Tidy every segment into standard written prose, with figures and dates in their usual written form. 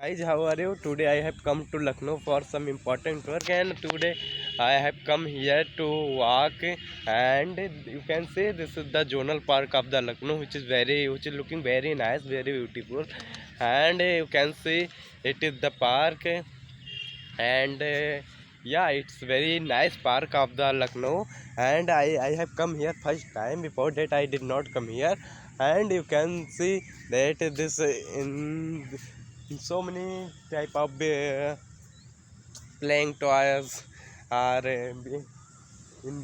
Guys, how are you? Today I have come to Lucknow for some important work, and today I have come here to walk. And you can say this is the zonal park of the Lucknow, which is looking very nice, very beautiful. And you can see it is the park, and yeah, it's very nice park of the Lucknow. And I have come here first time. Before that I did not come here, and you can see that this in so many type of playing toys are in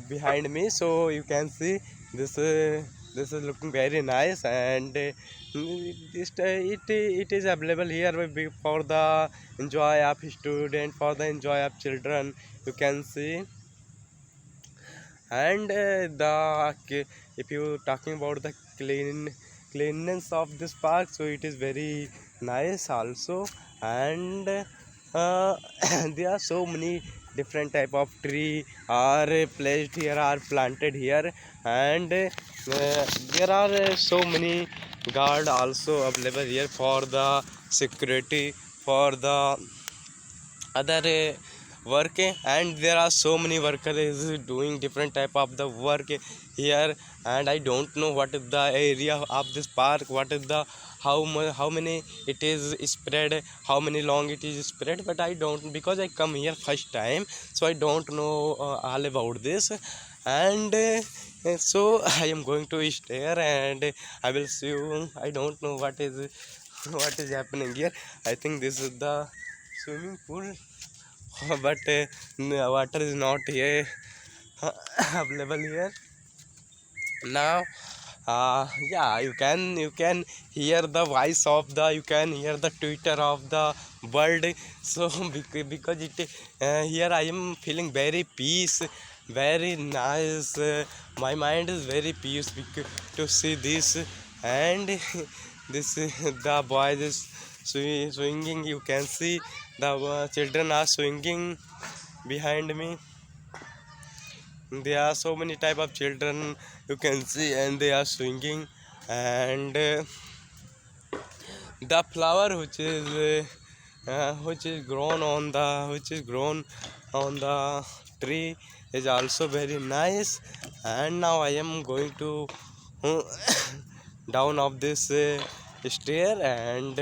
behind me. So you can see this this is looking very nice, and it is available here for the enjoy of student, for the enjoy of children, you can see. And if you talking about the cleanness of this park, so it is very nice also. And there are so many different type of tree are placed here, are planted here. And there are so many guard also available here for the security, for the other work. And there are so many workers doing different type of the work here. And I don't know what is the area of this park, what is the how many it is spread, how many long it is spread, but I don't, because I come here first time, so I don't know all about this. And so I am going to stay here, and I will see you. I don't know what is what is happening here. I think this is the swimming pool, but water is not here available here now. Yeah, you can hear the voice of the, you can hear the twitter of the bird. So because it here I am feeling very peace, very nice. My mind is very peace to see this. And this the boys is swinging, you can see the children are swinging behind me. There are so many type of children, you can see, and they are swinging. And the flower which is grown on the, tree is also very nice. And now I am going to uh, down of this stair. And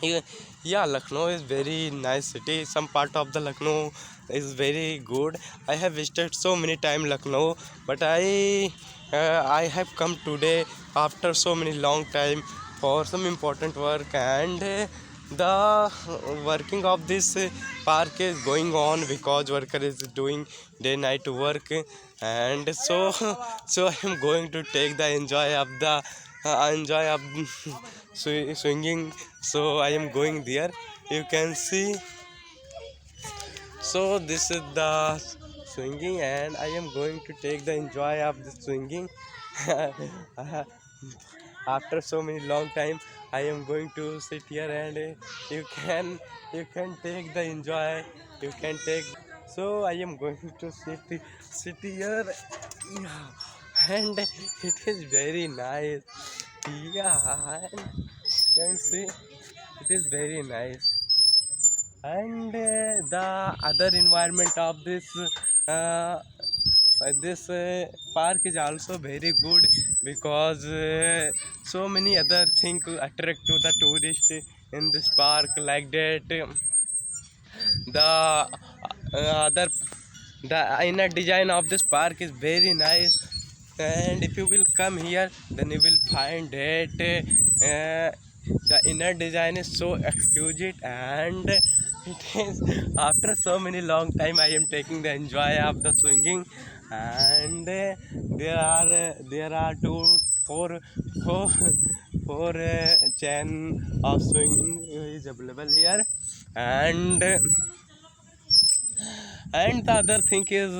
yeah, yeah, Lucknow is very nice city. Some part of the Lucknow is very good. I have visited so many time Lucknow, but I have come today after so many long time for some important work. And the working of this park is going on because worker is doing day night work. And so so I am going to take the enjoy of swinging. So I am going there, you can see. So this is the swinging, and I am going to take the enjoy of the swinging. After so many long time I am going to sit here, and you can take the enjoy, you can take. So I am going to sit here. Yeah, and it is very nice. Yeah, and you can see it is very nice. And the other environment of uh, park is also very good, because so many other things attract to the tourist in this park, like that. The other, the inner design of this park is very nice. And if you will come here, then you will find that the inner design is so exquisite. And it is after so many long time I am taking the enjoy of the swinging. And there are four chain of swinging is available here. And and the other thing is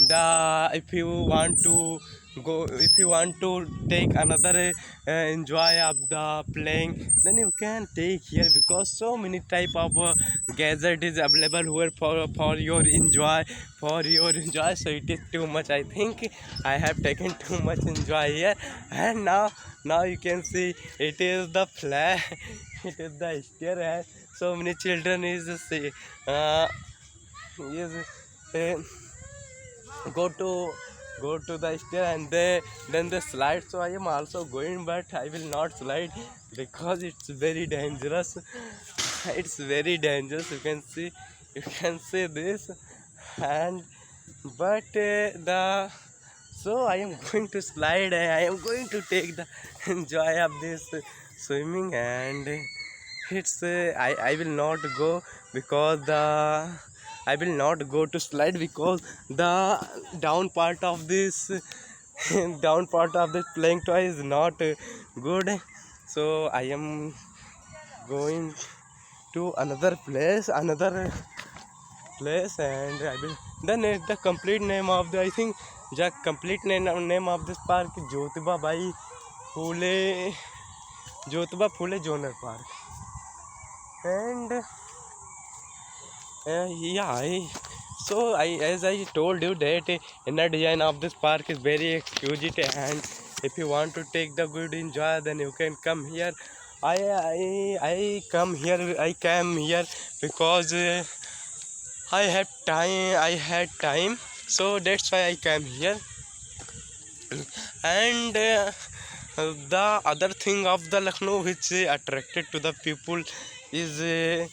the, if you want to go, if you want to take another enjoy of the playing, then you can take here, because so many type of gadget is available here for your enjoy, for your enjoy. So it is too much, I think I have taken too much enjoy here. And now you can see it is the flag it is the stair, and so many children is uh, is uh, go to the stair, and then they slide. So I am also going, but I will not slide because it's very dangerous. It's very dangerous. You can see this, and but the so I am going to slide. I am going to take the enjoy of this swimming, and it's I will not go because the I will not go to slide because the down part of this down part of this playing toy is not good. So I am going to another place, and I will then the complete name of the I think the complete name of this park is Phule Jyotiba Phule Joner Park. And yeah, as I told you that inner design of this park is very exquisite, and if you want to take the good enjoy, then you can come here. I come here. I came here because I have time. I had time, so that's why I came here. And the other thing of the Lucknow which attracted to the people is the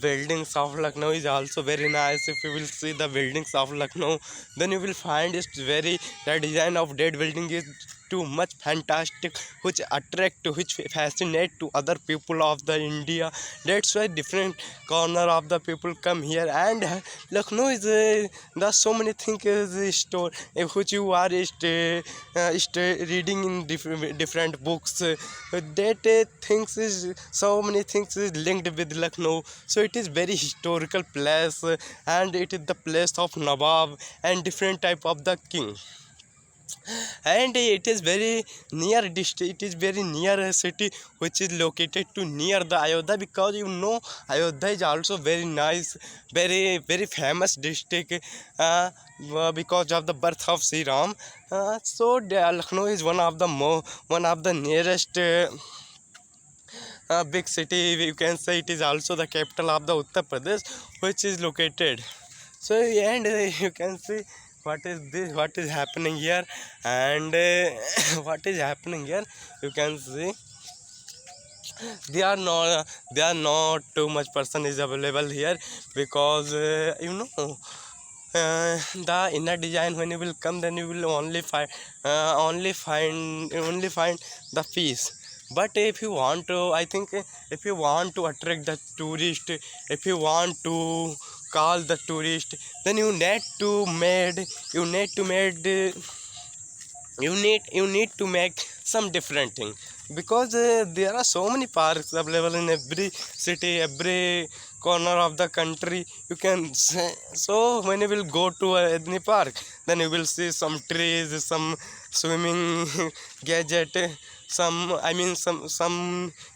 buildings of Lucknow is also very nice. If you will see the buildings of Lucknow, then you will find it's very the design of that building is too much fantastic, which attract, which fascinate to other people of the India. That's why different corner of the people come here. And Lucknow is the so many things is store which you are reading in different books. That things is so many things is linked with Lucknow. So it is very historical place, and it is the place of Nawab and different type of the king. And it is very near district, it is very near a city which is located to near the Ayodhya, because Ayodhya is also very nice, very famous district, because of the birth of Sri Ram. So Lucknow is one of the nearest big city. You can say it is also the capital of the Uttar Pradesh, which is located. So and you can see what is happening here. And what is happening here, you can see they are not too much person is available here, because the inner design, when you will come, then you will only find the peace. But if you want to, I think, if you want to attract the tourist, if you want to call the tourist, then you need to made you need to make some different thing, because there are so many parks available in every city, every corner of the country, you can say. So when you will go to any park, then you will see some trees, some swimming gadget, some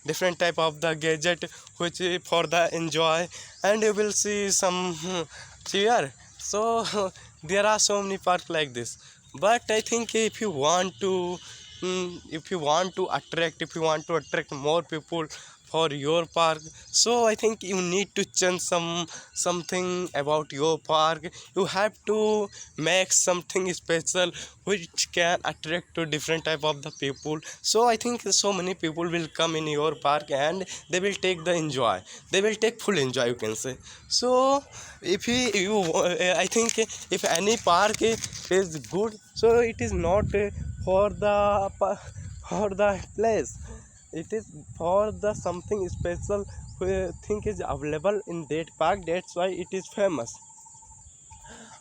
different type of the gadget which for the enjoy. And you will see some cheer. So there are so many parks like this. But I think if you want to attract more people for your park, so I think you need to change something about your park. You have to make something special which can attract to different type of the people. So I think so many people will come in your park, and they will take the enjoy, they will take full enjoy, you can say. So if I think if any park is good, so it is not for the for the place, it is for the something special thing is available in that park. That's why it is famous.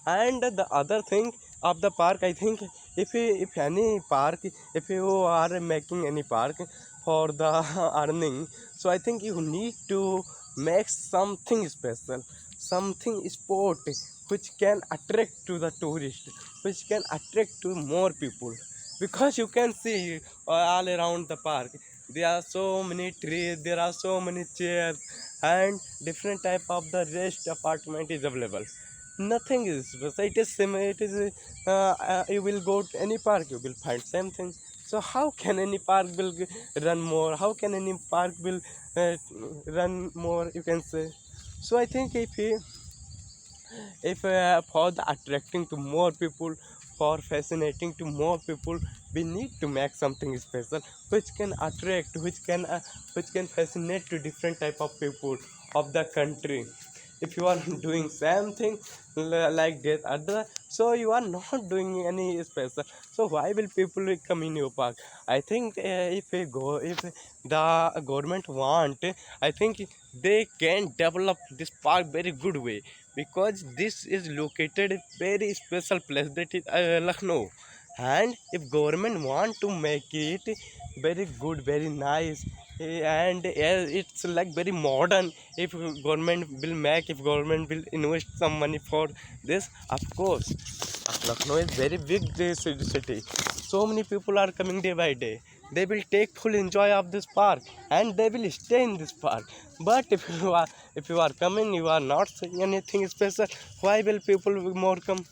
And the other thing of the park, I think, if any park, if you are making any park for the earning, so I think you need to make something special, something sport which can attract to the tourist, which can attract to more people. Because you can see all around the park, there are so many trees, there are so many chairs, and different type of the rest apartment is available. Nothing is special, it is similar, it is you will go to any park, you will find same thing. So how can any park will run more? How can any park will uh, run more, you can say? So I think if for the attracting to more people, for fascinating to more people, we need to make something special which can attract, which can fascinate to different type of people of the country. If you are doing same thing like that other, so you are not doing any special, so why will people come in your park? I think if the government want, I think they can develop this park very good way, because this is located a very special place, that is Lucknow. And if government want to make it very good, very nice, and it's like very modern, if government will make, if government will invest some money for this, of course Lucknow is very big this city, so many people are coming day by day, they will take full enjoy of this park and they will stay in this park. But if you are coming, you are not saying anything special, why will people more come?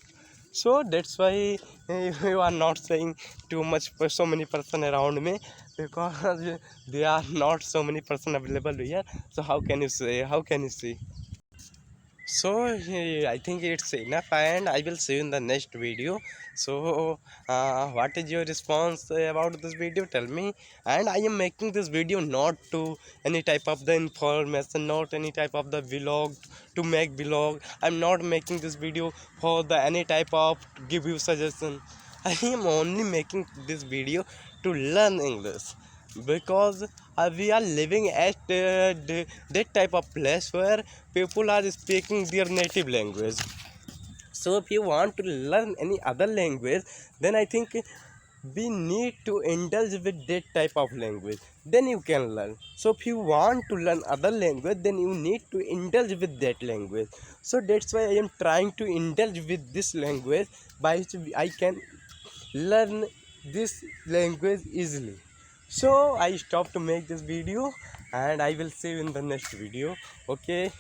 So that's why you are not saying too much for so many person around me, because there are not so many person available here, so how can you say, how can you see? So I think it's enough and I will see you in the next video. So what is your response about this video, tell me. And I am making this video not to any type of the information, not any type of the vlog, to make vlog. I'm not making this video for the any type of give you suggestion. I am only making this video to learn English, because we are living at that type of place where people are speaking their native language. So if you want to learn any other language, then I think we need to indulge with that type of language, then you can learn. So if you want to learn other language, then you need to indulge with that language. So that's why I am trying to indulge with this language, by which I can learn this language easily. So I stop to make this video and I will see you in the next video. Okay.